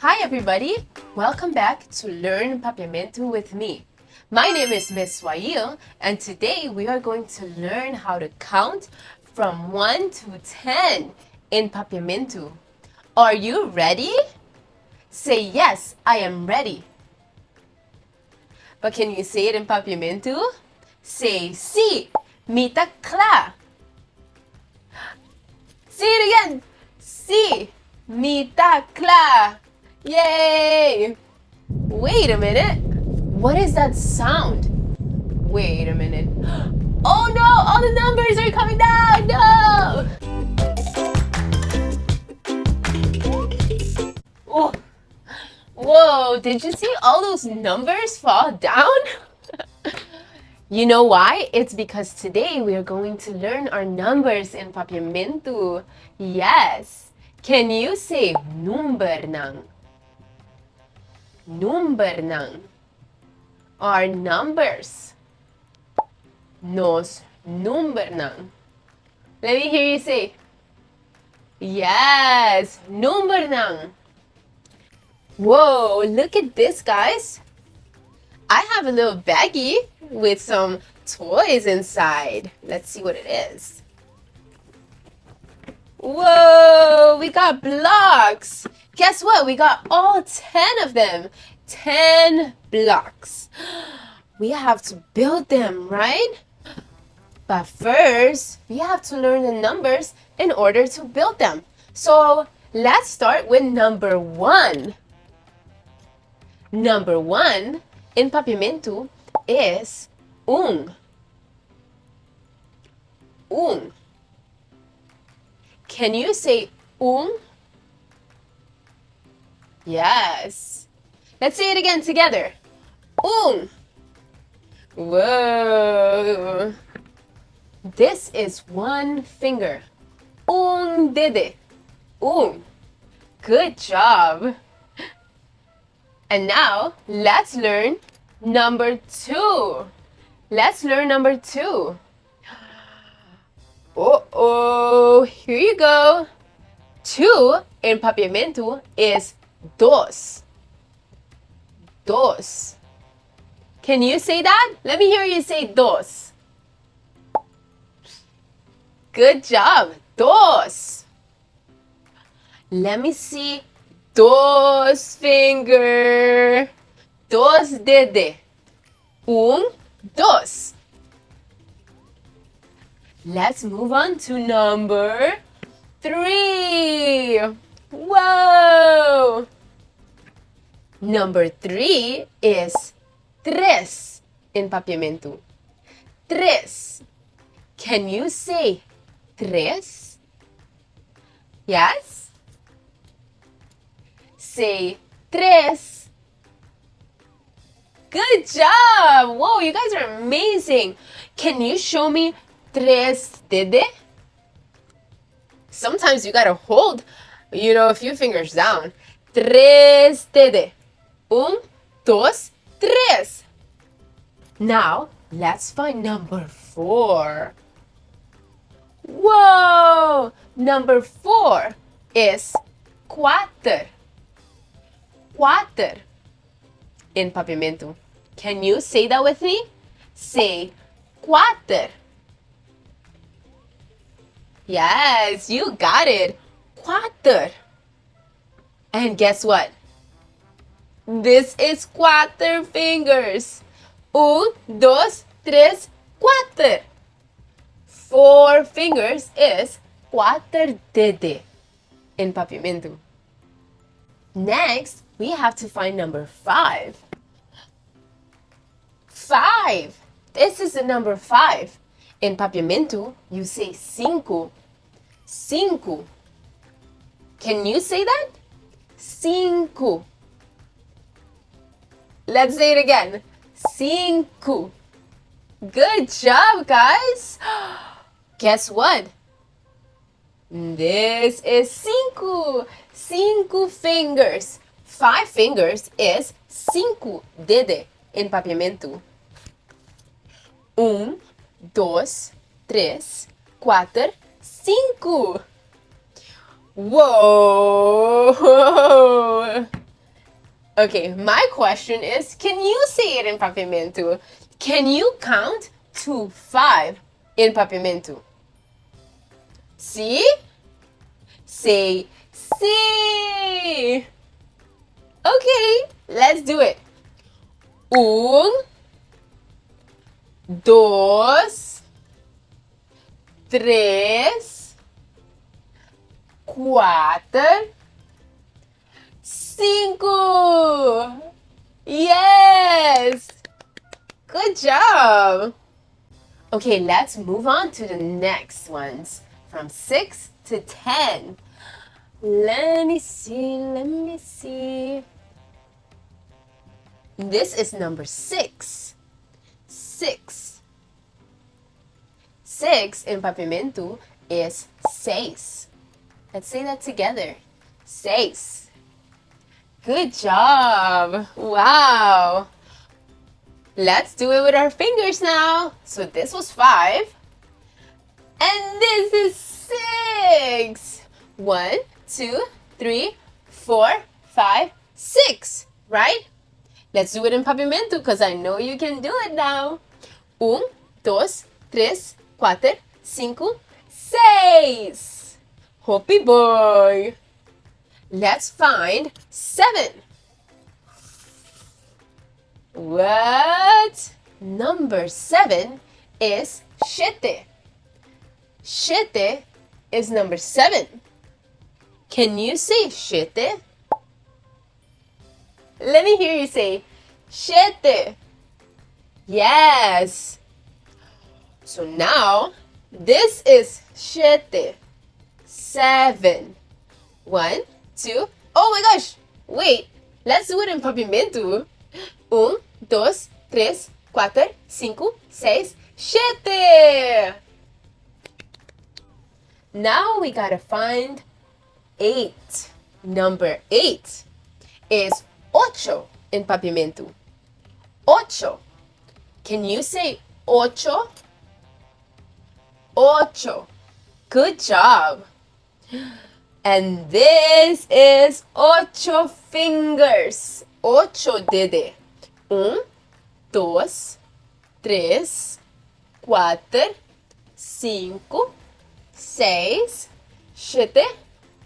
Hi everybody! Welcome back to Learn Papiamentu with me. My name is Miss Swail, and today we are going to learn how to count from 1 to 10 in Papiamentu. Are you ready? Say yes, I am ready. But can you say it in Papiamentu? Say si, mita kla. Say it again. Si, mita kla. Yay! Wait a minute. What is that sound? Wait a minute. Oh no! All the numbers are coming down! No! Oh. Whoa, did you see all those numbers fall down? You know why? It's because today we are going to learn our numbers in Papiamentu. Yes. Can you say number ng? Number ng. Our numbers. Nos number ng. Let me hear you say. Yes, number ng. Whoa, look at this, guys. I have a little baggie with some toys inside. Let's see what it is. Whoa, we got blocks. Guess what? We got all 10 of them. 10 blocks. We have to build them, right? But first, we have to learn the numbers in order to build them. So let's start with number 1. Number 1 in Papiamentu is un. Un. Can you say un? Yes. Let's say it again together. Un. Whoa. This is one finger. Un dede. Un. Good job. And now, let's learn number 2. Let's learn number 2. Uh-oh, here you go. 2 in Papiamentu is dos. Dos. Can you say that? Let me hear you say dos. Good job. Dos. Let me see. Dos finger. Dos dede. Un, dos. Let's move on to number 3. Whoa! Number 3 is tres in Papiamentu. Tres. Can you say tres? Yes? Say tres. Good job! Whoa, you guys are amazing. Can you show me tres dede? Sometimes you gotta hold, a few fingers down. Tres dede. Un, dos, tres. Now, let's find number 4. Whoa! Number 4 is cuatro. Cuatro in Papiamentu. Can you say that with me? Say cuatro. Yes, you got it. Cuatro. And guess what? This is cuatro fingers. Un, dos, tres, cuatro. 4 fingers is cuatro dede in Papiamentu. Next, we have to find number 5. 5. This is the number 5. In Papiamentu, you say cinco. Cinco. Can you say that? Cinco. Let's say it again. Cinco. Good job, guys. Guess what? This is cinco. Cinco fingers. 5 fingers is cinco dede in Papiamentu. Un, dos, tres, cuatro, cinco. Whoa! Okay, my question is, can you say it in Papiamentu? Can you count to 5 in Papiamentu? See? Say sí. Okay, let's do it. Un, dos, tres, cuatro, cinco. Yes! Good job! Okay, let's move on to the next ones from 6 to 10. Let me see. This is number 6. 6. 6 in Papiamentu is seis. Let's say that together. Seis. Good job. Wow. Let's do it with our fingers now. So this was 5. And this is 6. 1, 2, 3, 4, 5, 6. Right? Let's do it in Papiamentu because I know you can do it now. Un, dos, tres, cuatro, cinco, seis. Hoppy boy. Let's find 7. What? Number 7 is siete. Siete is number 7. Can you say siete? Let me hear you say siete. Yes. So now, this is siete. 7. 1, 2. Oh my gosh. Wait. Let's do it in Papiamentu. Un, dos, tres, cuatro, cinco, seis, siete. Now we gotta find 8. Number 8 is ocho in Papiamentu. Ocho. Can you say ocho? Ocho. Good job. And this is ocho fingers. Ocho dede. Un, dos, tres, cuatro, cinco, seis, siete,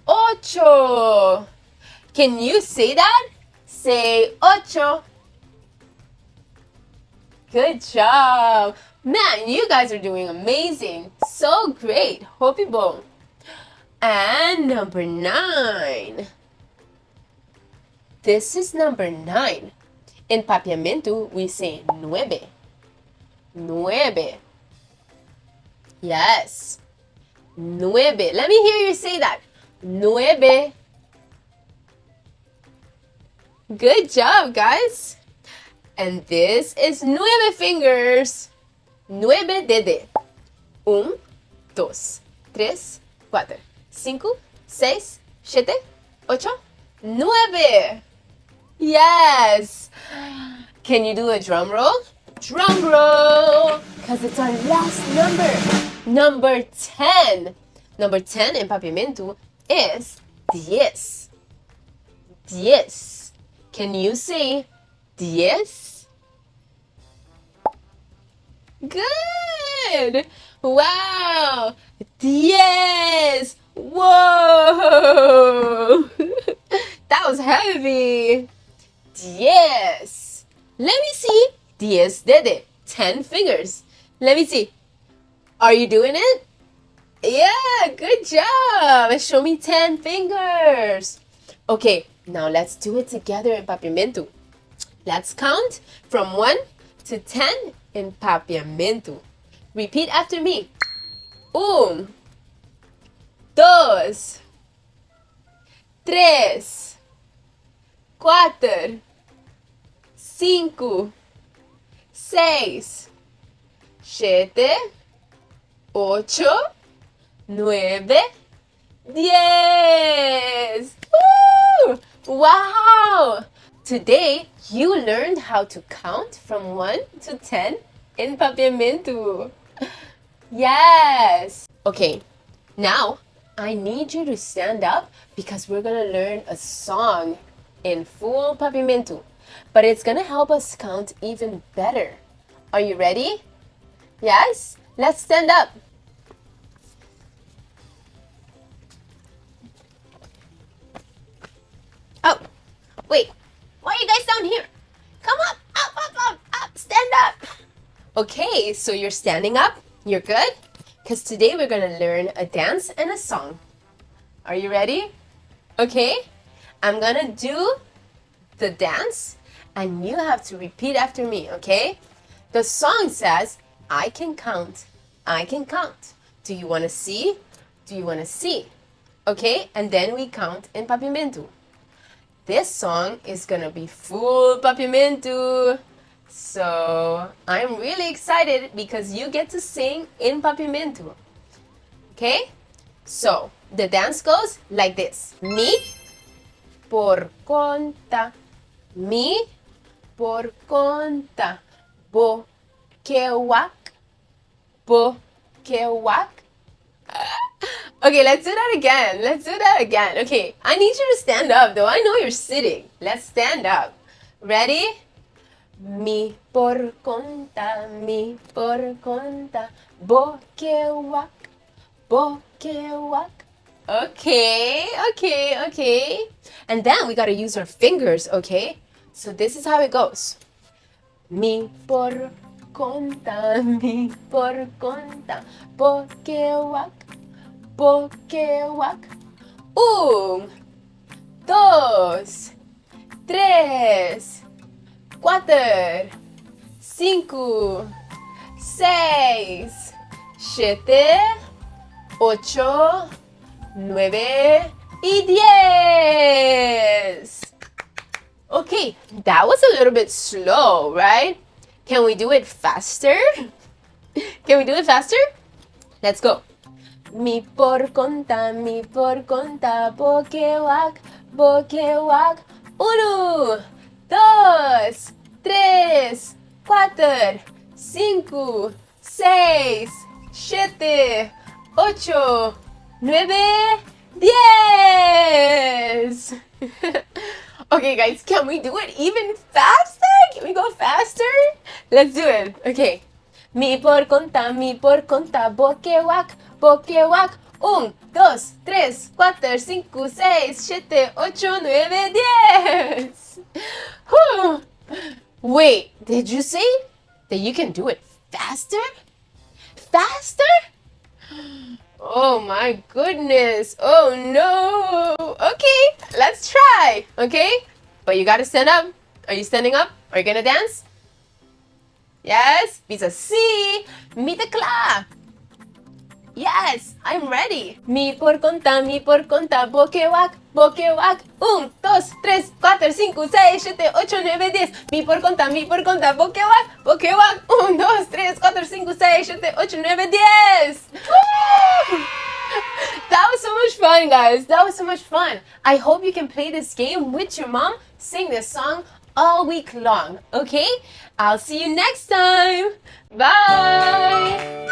ocho. Can you say that? Say ocho. Good job. Man, you guys are doing amazing. So great. Hope you bone. And number 9. This is number 9. In Papiamentu, we say nueve. Nueve. Yes. Nueve. Let me hear you say that. Nueve. Good job, guys. And this is nueve fingers. Nueve dede. Un, dos, tres, cuatro, cinco, seis, siete, ocho, nueve. Yes. Can you do a drum roll? Drum roll. Because it's our last number. Number 10. Number 10 in Papiamentu is 10. 10. Can you say 10? Good. Wow. 10. Whoa. That was heavy. 10. Let me see. 10 dede. 10 fingers. Let me see. Are you doing it? Yeah, good job. Show me 10 fingers. Okay, now let's do it together in Papiamentu. Let's count from 1 to 10 in Papiamentu. Repeat after me. Un, dos, tres, cuatro, cinco, seis, siete, ocho, nueve, 10. Woo! Wow! Today, you learned how to count from 1 to 10 in Papiamentu. Yes! Okay, now I need you to stand up because we're gonna learn a song in full Papiamentu, but it's gonna help us count even better. Are you ready? Yes? Let's stand up. Oh, wait. Why are you guys down here? Come up, up, stand up. Okay, so you're standing up. You're good? Because today we're going to learn a dance and a song. Are you ready? Okay, I'm going to do the dance and you have to repeat after me, okay? The song says, I can count, I can count. Do you want to see? Do you want to see? Okay, and then we count in Papiamentu. This song is gonna be full Papiamentu. So I'm really excited because you get to sing in Papiamentu. Okay? So the dance goes like this. Mi por conta. Mi por conta. Bo kewak. Bo kewak. Okay, let's do that again. Let's do that again. Okay, I need you to stand up though. I know you're sitting. Let's stand up. Ready? Mi por conta, bokewak, bokewak. Okay. And then we gotta use our fingers, okay? So this is how it goes. Mi por conta, bokewak. Bokewak. 1, 2, 3, 4, 5, 6, 7, 8, 9 y 10. Okay, that was a little bit slow, right? Can we do it faster? Can we do it faster? Let's go. Mi por conta, bokewak, bokewak. 1, 2, 3, 4, 5, 6, 7, 8, 9, 10. Okay, guys, can we do it even faster? Can we go faster? Let's do it. Okay. Mi por conta, bokewak, bokewak. 1, 2, 3, 4, 5, 6, 7, 8, 9, 10. Wait, did you say that you can do it faster? Faster? Oh my goodness. Oh no. Okay, let's try. Okay, but you gotta stand up. Are you standing up? Are you gonna dance? Yes, bisa si, mita kla. Yes, I'm ready. Mi por conta, bokewak, bokewak. 1, 2, 3, 4, 5, 6, 7, 8, 9, 10. Mi por conta, bokewak, bokewak. 1, 2, 3, 4, 5, 6, 7, 8, 9, 10. Woo! That was so much fun, guys. That was so much fun. I hope you can play this game with your mom, sing this song all week long, okay? I'll see you next time. Bye!